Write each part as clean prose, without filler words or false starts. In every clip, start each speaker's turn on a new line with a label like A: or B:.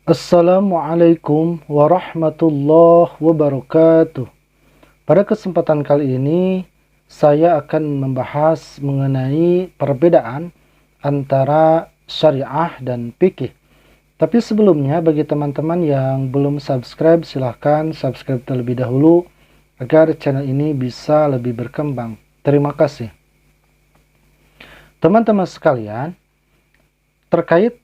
A: Assalamualaikum warahmatullahi wabarakatuh. Pada kesempatan kali ini, saya akan membahas mengenai perbedaan antara syariah dan fikih. Tapi sebelumnya, bagi teman-teman yang belum subscribe, silahkan subscribe terlebih dahulu agar channel ini bisa lebih berkembang. Terima kasih. Teman-teman sekalian, terkait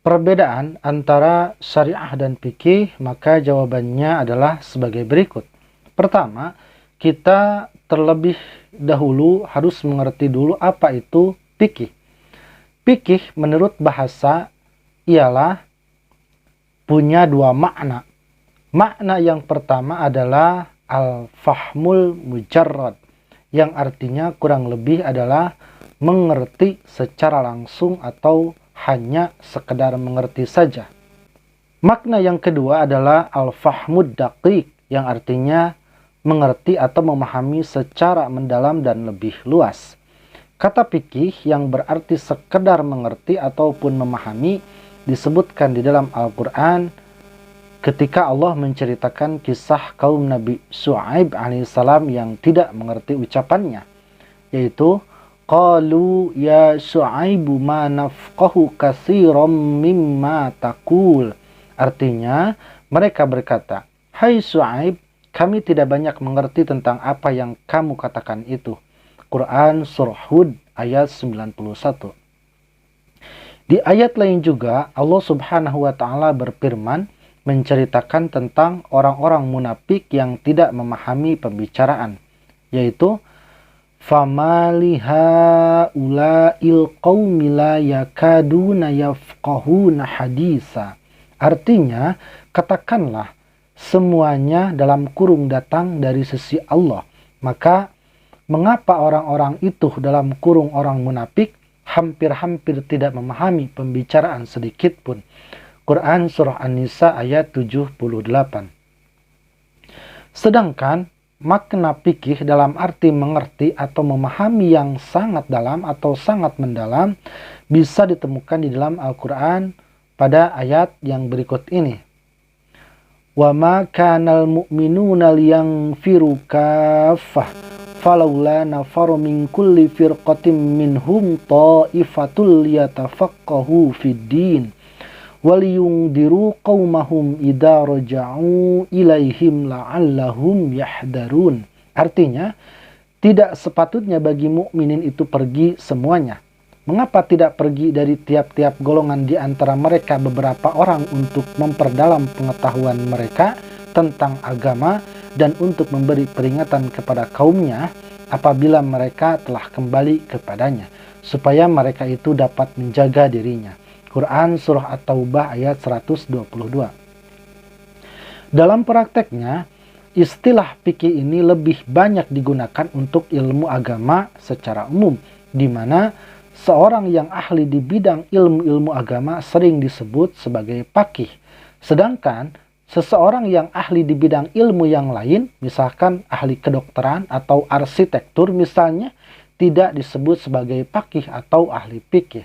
A: perbedaan antara syariah dan fikih, maka jawabannya adalah sebagai berikut. Pertama, kita terlebih dahulu harus mengerti dulu apa itu fikih. Fikih menurut bahasa ialah punya dua makna. Makna yang pertama adalah al-fahmul mujarrad, yang artinya kurang lebih adalah mengerti secara langsung atau hanya sekedar mengerti saja. Makna yang kedua adalah al-fahmud daqiq, yang artinya mengerti atau memahami secara mendalam dan lebih luas. Kata fikih yang berarti sekedar mengerti ataupun memahami disebutkan di dalam Al-Quran ketika Allah menceritakan kisah kaum Nabi Syu'aib alaihissalam yang tidak mengerti ucapannya, yaitu qalu ya Syu'aibu ma nafqahu katsiran mimma taqul. Artinya, mereka berkata, "Hai Syu'aib, kami tidak banyak mengerti tentang apa yang kamu katakan itu." Quran Surah Hud ayat 91. Di ayat lain juga, Allah Subhanahu wa Ta'ala berfirman menceritakan tentang orang-orang munafik yang tidak memahami pembicaraan, yaitu فَمَا لِهَؤُلَاءِ الْقَوْمِ لَا يَكَادُونَ يَفْقَهُونَ حَدِيثًا. Artinya, katakanlah semuanya dalam kurung datang dari sisi Allah. Maka, mengapa orang-orang itu dalam kurung orang munafik hampir-hampir tidak memahami pembicaraan sedikit pun. Quran Surah An-Nisa ayat 78. Sedangkan, makna fikih dalam arti mengerti atau memahami yang sangat dalam atau sangat mendalam bisa ditemukan di dalam Al-Quran pada ayat yang berikut ini. وَمَا كَانَ الْمُؤْمِنُونَ لِيَنْفِرُوا كَافَّةً فَلَوْلَا نَفَرَ مِنْ كُلِّ فِرْقَةٍ مِّنْهُمْ طَائِفَةٌ لِيَتَفَقَّهُوا فِي الدِّينِ وَلِيُنْذِرُوا قَوْمَهُمْ إِذَا رَجَعُوا إِلَيْهِمْ لَعَلَّهُمْ يَحْذَرُونَ. Artinya, tidak sepatutnya bagi mukminin itu pergi semuanya. Mengapa tidak pergi dari tiap-tiap golongan di antara mereka beberapa orang untuk memperdalam pengetahuan mereka tentang agama dan untuk memberi peringatan kepada kaumnya apabila mereka telah kembali kepadanya, supaya mereka itu dapat menjaga dirinya. Quran Surah At-Taubah ayat 122. Dalam prakteknya, istilah fikih ini lebih banyak digunakan untuk ilmu agama secara umum, di mana seorang yang ahli di bidang ilmu-ilmu agama sering disebut sebagai faqih. Sedangkan seseorang yang ahli di bidang ilmu yang lain, misalkan ahli kedokteran atau arsitektur misalnya, tidak disebut sebagai faqih atau ahli fikih.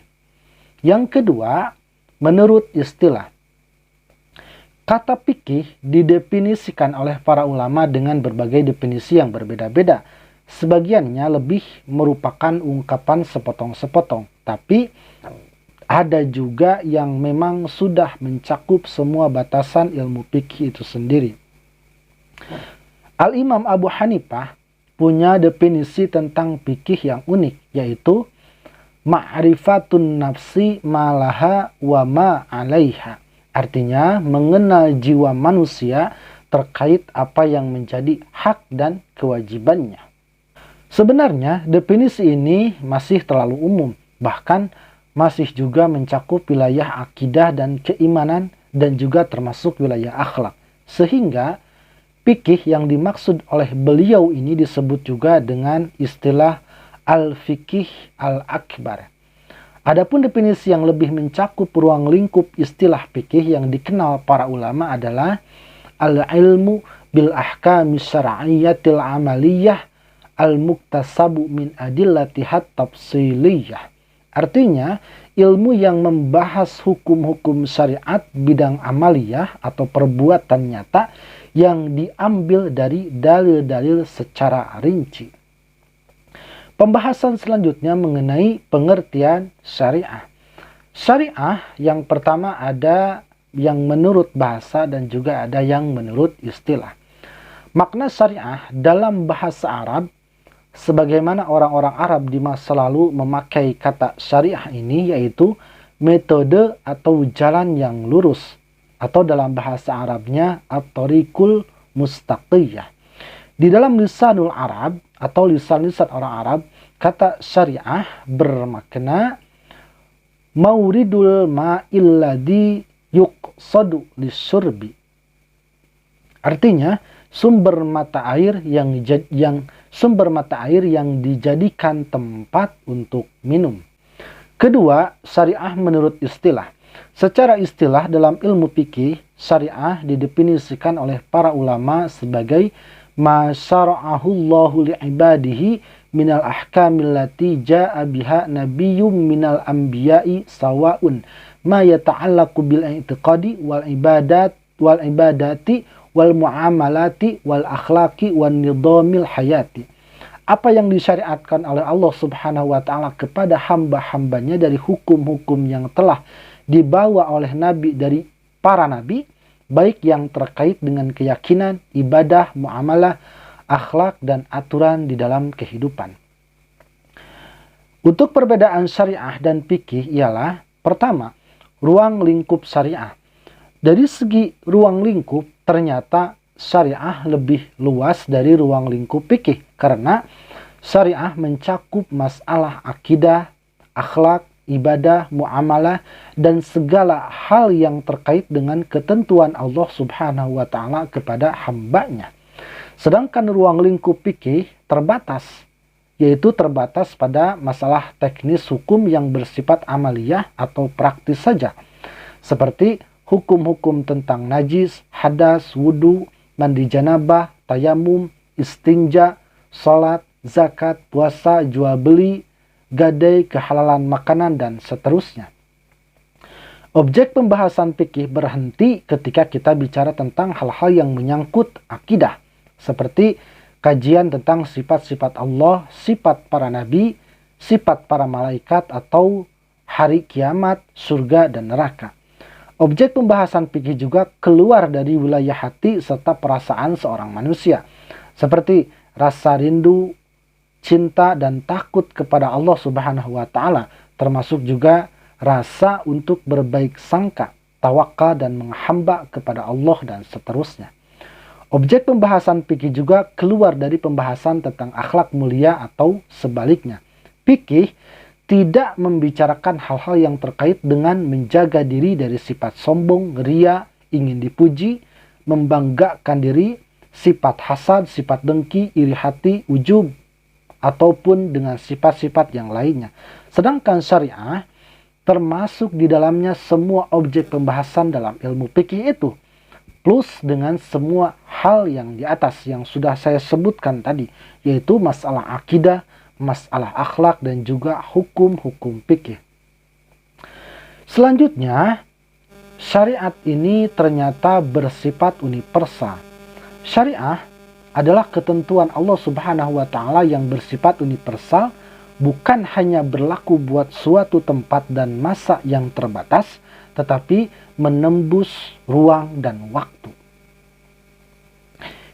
A: Yang kedua, menurut istilah, kata fikih didefinisikan oleh para ulama dengan berbagai definisi yang berbeda-beda. Sebagiannya lebih merupakan ungkapan sepotong-sepotong, tapi ada juga yang memang sudah mencakup semua batasan ilmu fikih itu sendiri. Al-Imam Abu Hanifah punya definisi tentang fikih yang unik, yaitu ma'rifatun nafsi malaha wa ma 'alaiha. Artinya mengenal jiwa manusia terkait apa yang menjadi hak dan kewajibannya. Sebenarnya definisi ini masih terlalu umum, bahkan masih juga mencakup wilayah akidah dan keimanan dan juga termasuk wilayah akhlak. Sehingga fikih yang dimaksud oleh beliau ini disebut juga dengan istilah al-fikih al-akbar. Adapun definisi yang lebih mencakup ruang lingkup istilah fikih yang dikenal para ulama adalah al-ilmu bil ahkami syar'iyyatil amaliyah al-muktasabu min adillatihat tafsiliyah. Artinya, ilmu yang membahas hukum-hukum syariat bidang amaliyah atau perbuatan nyata yang diambil dari dalil-dalil secara rinci. Pembahasan selanjutnya mengenai pengertian syariah. Syariah yang pertama ada yang menurut bahasa dan juga ada yang menurut istilah. Makna syariah dalam bahasa Arab, sebagaimana orang-orang Arab di masa lalu memakai kata syariah ini, yaitu metode atau jalan yang lurus, atau dalam bahasa Arabnya at-tariqul mustaqiyah. Di dalam lisanul Arab atau lisan-lisan orang Arab, kata syariah bermakna mauridul ma'il ladzi yuqsadu lisyurbi. Artinya sumber mata air yang dijadikan tempat untuk minum. Kedua, syariah menurut istilah. Secara istilah dalam ilmu fikih, syariah didefinisikan oleh para ulama sebagai ma syara'ahu Allahu li'ibadihi minal ahkamil lati ja'a biha nabiyyun minal anbiya'i sawa'un ma yata'allaqu bil i'tiqadi wal ibadati wal muamalati wal akhlaqi wan nidhamil hayati. Apa yang disyariatkan oleh Allah Subhanahu wa taala kepada hamba-hambanya dari hukum-hukum yang telah dibawa oleh nabi dari para nabi, baik yang terkait dengan keyakinan, ibadah, muamalah, akhlak, dan aturan di dalam kehidupan. Untuk perbedaan syariah dan fikih ialah, pertama, ruang lingkup syariah. Dari segi ruang lingkup, ternyata syariah lebih luas dari ruang lingkup fikih, karena syariah mencakup masalah akidah, akhlak, ibadah, muamalah, dan segala hal yang terkait dengan ketentuan Allah Subhanahu wa taala kepada hambanya. Sedangkan ruang lingkup fikih terbatas, yaitu terbatas pada masalah teknis hukum yang bersifat amaliyah atau praktis saja, seperti hukum-hukum tentang najis, hadas, wudu, mandi janabah, tayamum, istinja, salat, zakat, puasa, jual beli, gadai, kehalalan makanan, dan seterusnya. Objek pembahasan fikih berhenti ketika kita bicara tentang hal-hal yang menyangkut akidah, seperti kajian tentang sifat-sifat Allah, sifat para nabi, sifat para malaikat, atau hari kiamat, surga, dan neraka. Objek pembahasan fikih juga keluar dari wilayah hati serta perasaan seorang manusia, seperti rasa rindu, cinta, dan takut kepada Allah Subhanahu wa taala, termasuk juga rasa untuk berbaik sangka, tawakal, dan menghamba kepada Allah, dan seterusnya. Objek pembahasan fikih juga keluar dari pembahasan tentang akhlak mulia atau sebaliknya. Fikih tidak membicarakan hal-hal yang terkait dengan menjaga diri dari sifat sombong, ria, ingin dipuji, membanggakan diri, sifat hasad, sifat dengki, iri hati, ujub, ataupun dengan sifat-sifat yang lainnya. Sedangkan syariah termasuk di dalamnya semua objek pembahasan dalam ilmu fikih itu, plus dengan semua hal yang di atas yang sudah saya sebutkan tadi, yaitu masalah akidah, masalah akhlak, dan juga hukum-hukum fikih. Selanjutnya, syariat ini ternyata bersifat universal. Syariah adalah ketentuan Allah Subhanahu wa taala yang bersifat universal, bukan hanya berlaku buat suatu tempat dan masa yang terbatas, tetapi menembus ruang dan waktu.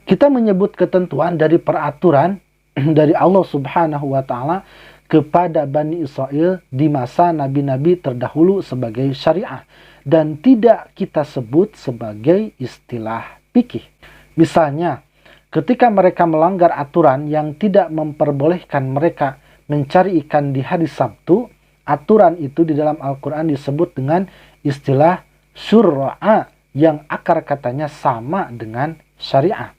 A: Kita menyebut ketentuan dari peraturan dari Allah Subhanahu wa taala kepada Bani Israel di masa nabi-nabi terdahulu sebagai syariah, dan tidak kita sebut sebagai istilah fikih. Misalnya, ketika mereka melanggar aturan yang tidak memperbolehkan mereka mencari ikan di hari Sabtu, aturan itu di dalam Al-Quran disebut dengan istilah syur'a yang akar katanya sama dengan syariah.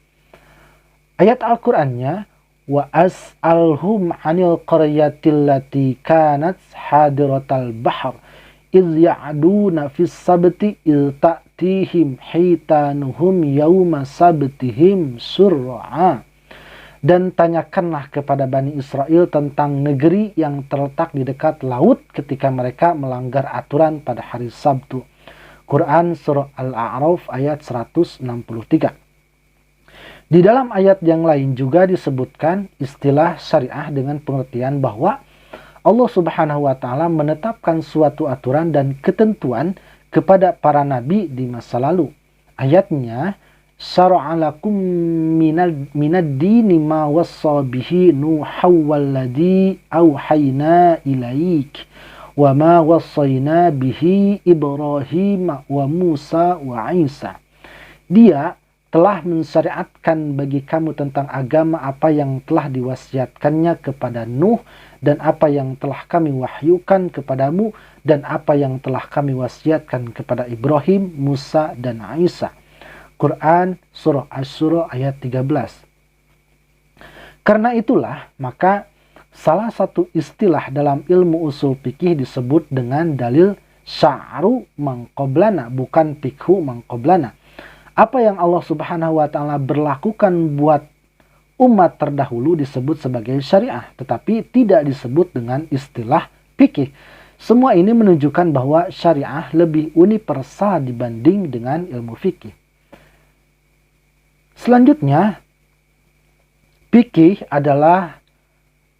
A: Ayat Al-Qurannya, wa as'alhum 'anil qaryatil lati kanat hadiratal bahr idh ya'duna fis sabti idh ta'tihim hitanuhum yawma sabtihim sur'a. Dan tanyakanlah kepada Bani Israel tentang negeri yang terletak di dekat laut ketika mereka melanggar aturan pada hari Sabtu. Quran Surah Al-A'raf ayat 163. Di dalam ayat yang lain juga disebutkan istilah syariah dengan pengertian bahwa Allah Subhanahu wa Ta'ala menetapkan suatu aturan dan ketentuan kepada para nabi di masa lalu. Ayatnya, syara'a lakum minad dini ma wassa bihi Nuhaw walladhi awhayna ilaik wa ma wassayna bihi Ibrahim wa Musa wa Isa. Dia telah mensyariatkan bagi kamu tentang agama apa yang telah diwasiatkannya kepada Nuh dan apa yang telah kami wahyukan kepadamu dan apa yang telah kami wasiatkan kepada Ibrahim, Musa, dan Isa. Quran Surah Asy-Syura ayat 13. Karena itulah, maka salah satu istilah dalam ilmu usul fikih disebut dengan dalil sya'ru mangqoblana, bukan fikhu mangqoblana. Apa yang Allah Subhanahu wa Ta'ala berlakukan buat umat terdahulu disebut sebagai syariah, tetapi tidak disebut dengan istilah fikih. Semua ini menunjukkan bahwa syariah lebih universal dibanding dengan ilmu fikih. Selanjutnya, fikih adalah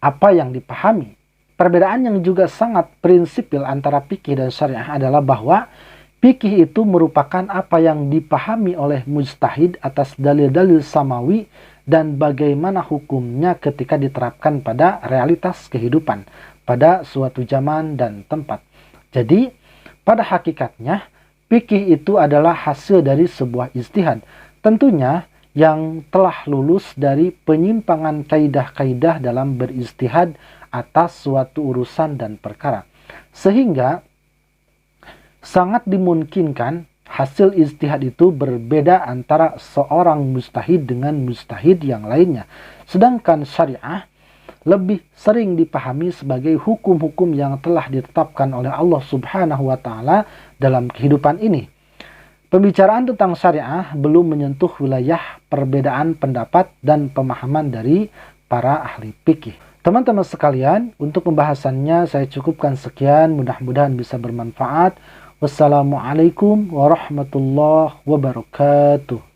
A: apa yang dipahami. Perbedaan yang juga sangat prinsipil antara fikih dan syariah adalah bahwa fikih itu merupakan apa yang dipahami oleh mujtahid atas dalil-dalil samawi dan bagaimana hukumnya ketika diterapkan pada realitas kehidupan, pada suatu zaman dan tempat. Jadi, pada hakikatnya, fikih itu adalah hasil dari sebuah ijtihad. Tentunya, yang telah lulus dari penyimpangan kaidah-kaidah dalam berijtihad atas suatu urusan dan perkara. Sehingga sangat dimungkinkan hasil ijtihad itu berbeda antara seorang mujtahid dengan mujtahid yang lainnya. Sedangkan syariah lebih sering dipahami sebagai hukum-hukum yang telah ditetapkan oleh Allah Subhanahu wa Ta'ala dalam kehidupan ini. Pembicaraan tentang syariah belum menyentuh wilayah perbedaan pendapat dan pemahaman dari para ahli fikih. Teman-teman sekalian, untuk pembahasannya saya cukupkan sekian, mudah-mudahan bisa bermanfaat. Wassalamualaikum warahmatullahi wabarakatuh.